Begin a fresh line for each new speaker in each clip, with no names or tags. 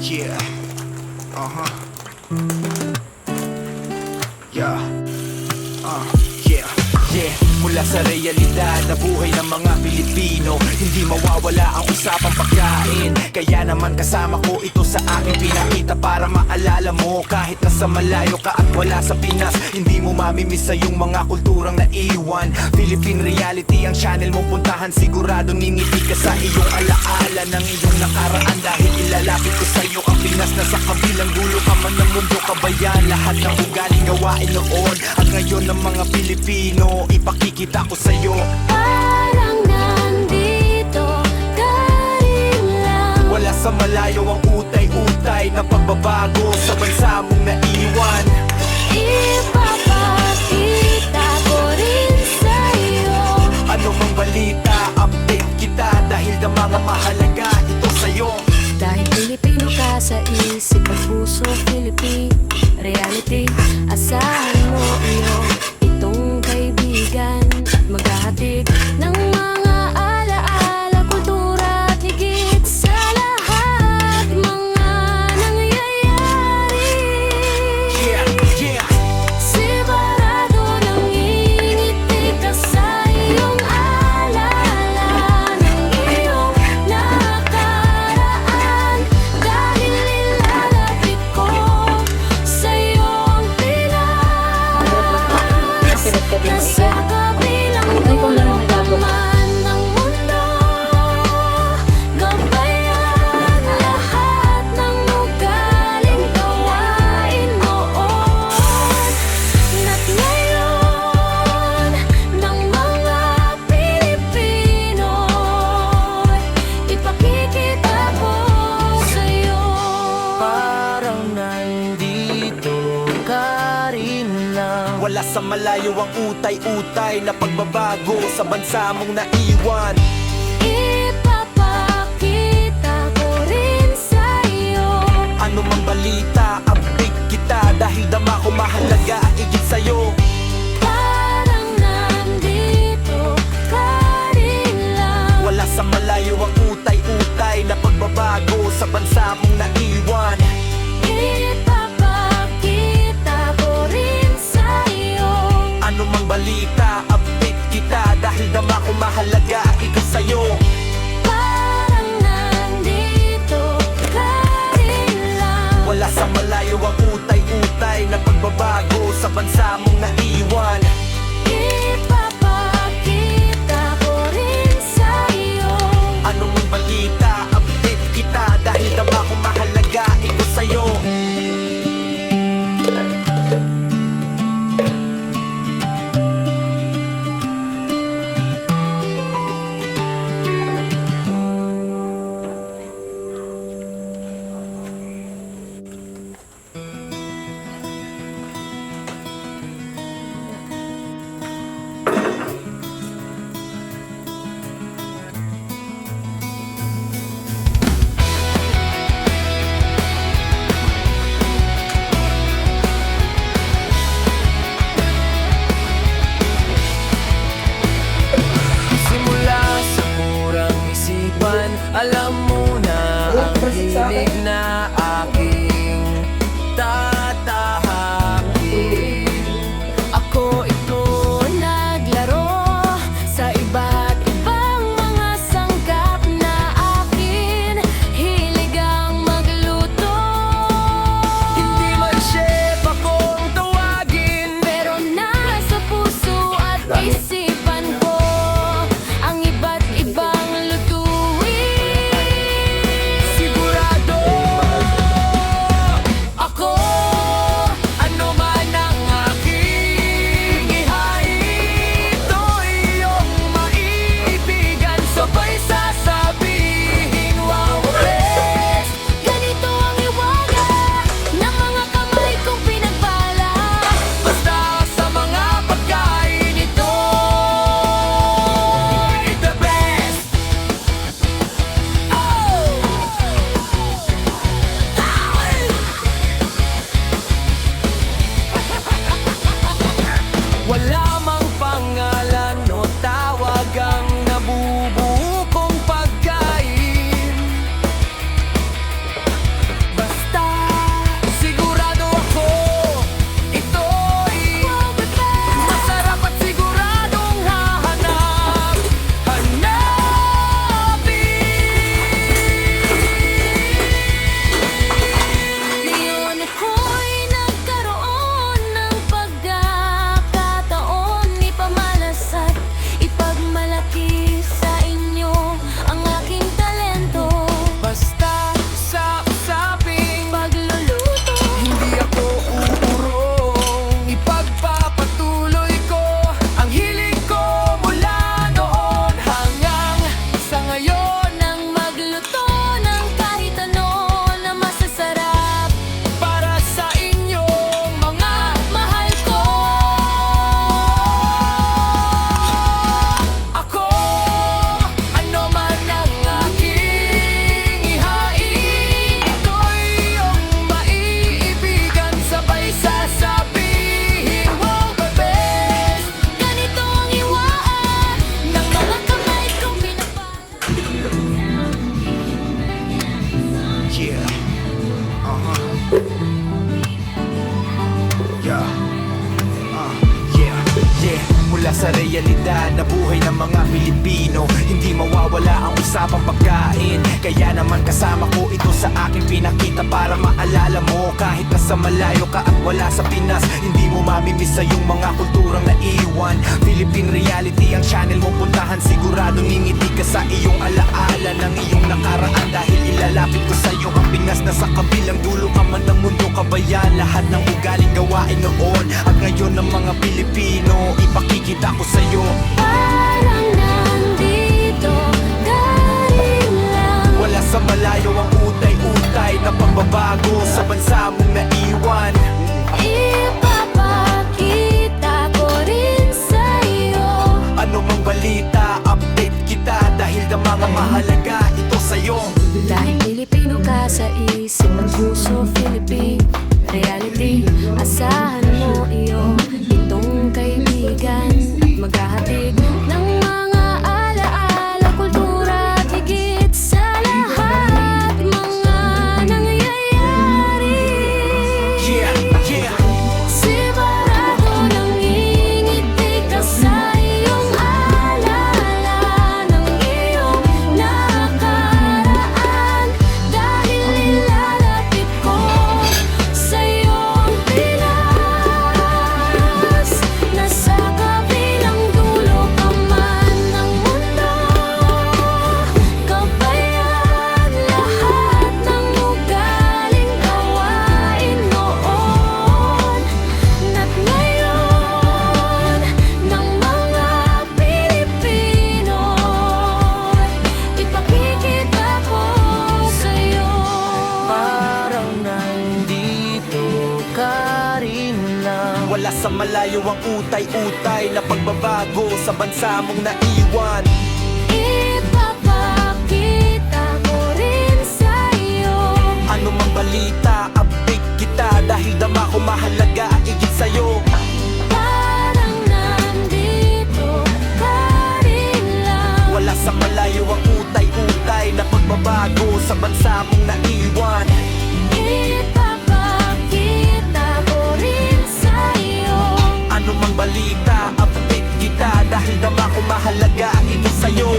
Yeah. Uh-huh. Yeah. Yeah. Yeah. Mula sa realidad na buhay ng mga Pilipino, hindi mawawala ang usapang pagkain. Kaya naman kasama ko ito sa aking pinakita para maalala mo kahit nasa malayo ka at wala sa Pinas, hindi mo mamimisa yung mga kulturang naiwan. Philippine Reality ang channel mo puntahan, siguradong ngingiti ka sa iyong alaala ng iyong nakaraan. Dahil ilalapit ko sa iyo ang Pinas na sa kabilang dulo ka man ng mundo, kabayan. Lahat ng ugaling gawain noon at ngayon ng mga Pilipino, ipakikita ko sa iyo.
Parang nandito ka rin lang.
Wala sa malayo ang utay-utay na pagbabago sa bansa mong naiwan.
Ipapakita ko rin sa'yo.
Ano mang balita, update kita dahil na mga mahalaga ito sa'yo.
Dahil Pilipino ka sa isip at puso, Philippine Reality. Asahan mo iyong itong kaibigan at maghahatid ng mga alaala, kultura at higit sa lahat mga nangyayari.
Yeah, yeah.
Sigurado nangingiti ka sa iyong alala ng iyong nakaraan. Dahil nilalapit ko sa iyong Pinas, nasa kabilang dulo ka man ng mundo, gabayan lahat ng ugaling gawain noon at ngayon ng mga Pilipino, ipakikita ko sa'yo.
Parang nandito ka rin lang. Wala sa malayo ang utay-utay na pagbabago sa bansa mong naiwan.
Ipapakita ko rin sa'yo.
Ano mang balita, update kita dahil dama ko mahalaga igit sa'yo.
Parang nandito ka rin lang.
Wala sa malayo ang utay-utay na pagbabago sa bansa mong naiwan.
Ipapakita ko rin sa'yo.
Ano mang balita, update kita dahil dama ko mahalaga igit sa'yo.
Parang nandito ka rin lang.
Wala sa malayo ang utay-utay na pagbabago sa bansa mong naiwan.
Ipapakita ko rin sa'yo.
Ano mang balita, update kita dahil dama ko mahalaga ito sa'yo. Simula sa murang isipan, alam mo na ang hilig na aking tatahakin.
Ako ito naglaro sa iba't ibang mga sangkap na akin hilig ang magluto.
Hindi man chef akong tawagin,
Pero nasa puso at isipan ko ang iba't ibang lutuin.
sigurado realidad na buhay ng mga Pilipino, hindi mawawala ang usapang pagkain. Kaya naman kasama ko ito sa aking pinakita para maalala mo. Kahit nasa malayo ka at wala sa Pinas, hindi mo mamimisa yung mga kulturang naiwan. Philippine Reality ang channel mo puntahan, sigurado ngingiti ka sa iyong alaala ng iyong nakaraan. Dahil ilalapit ko sa iyo ang Pinas na sa kabilang dulo ka man ng mundo kabayan. Lahat ng ugaling gawain noon at ngayon ng mga Pilipino, ipakikita ko sa iyo.
Parang nandito ka rin lang.
Wala sa malayo ang utay-utay na pagbabago sa bansa mong naiwan.
Ipapakita ko rin sa'yo.
Ano mang balita, update kita dahil na mga mahalaga ito sa'yo.
Dahil Pilipino ka sa isip at puso, Philippine Reality, asahan mo iyo, itong kaibigan at maghahatid ng mga alaala, kultura at higit sa lahat mga nangyayari.
Yeah, yeah.
Sigurado nangingiti ka sa iyong alaala ng iyong nakaraan. Dahil nilalapit ko sa iyong Pinas, nasa kabilang dulo ka man ng mundo. Kabayan, lahat ng ugaling gawain noon at ngayon ng mga Pilipino, ipakikita ko sa'yo.
Parang nandito ka rin lang. Wala sa malayo ang utay-utay na pagbabago sa bansa mong naiwan.
Ipapakita ko rin sa'yo.
Ano mang balita, update kita dahil dama ko mahalaga igit sa'yo.
Parang nandito ka rin lang.
Wala sa malayo ang utay-utay na pagbabago sa bansa mong naiwan.
Ipapakita ko rin sa'yo.
Ano mang balita, update kita dahil dama ko mahalaga ito sa'yo.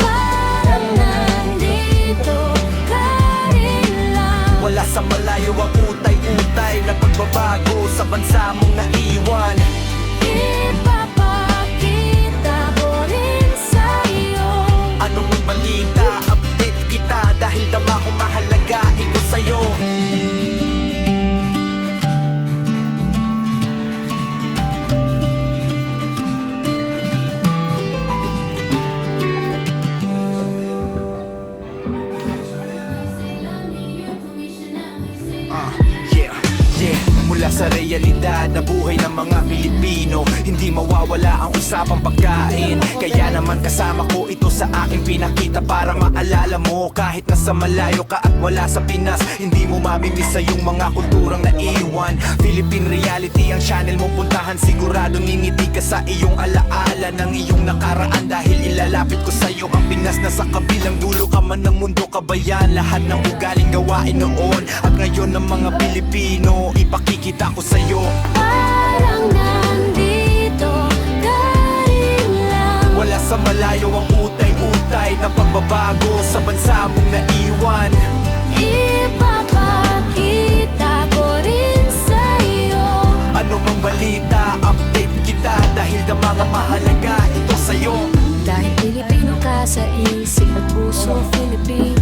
Parang nandito ka rin lang.
Wala sa malayo ang utay-utay na pagbabago sa bansa mong naiwan.
Ipapakita ko rin sa'yo.
Ano mang balita, update kita dahil dama ko mahalaga ito sa'yo. Yeah, yeah. Mula sa realidad na buhay ng mga Pilipino, hindi mawawala ang usapang pagkain. Kaya naman kasama ko ito sa aking pinakita para maalala mo. Kahit nasa malayo ka at wala sa Pinas, hindi mo mamimisa yung mga kulturang naiwan. Philippine Reality ang channel mo puntahan, sigurado ngingiti ka sa iyong alaala ng iyong nakaraan. Dahil ilalapit ko sa iyo ang Pinas na sa kabilang dulo ka man ng mundo kabayan. Lahat ng ugaling gawain noon at ngayon ng mga Pilipino, ipakikita ko sa iyo.
Parang nandito ka rin lang.
Wala sa malayo ang utay-utay na pagbabago sa bansa mong naiwan.
Ipapakita ko rin sa'yo.
Ano mang balita, update kita dahil na mga mahalaga ito sa'yo.
Dahil Pilipino ka sa isip at puso, Philippine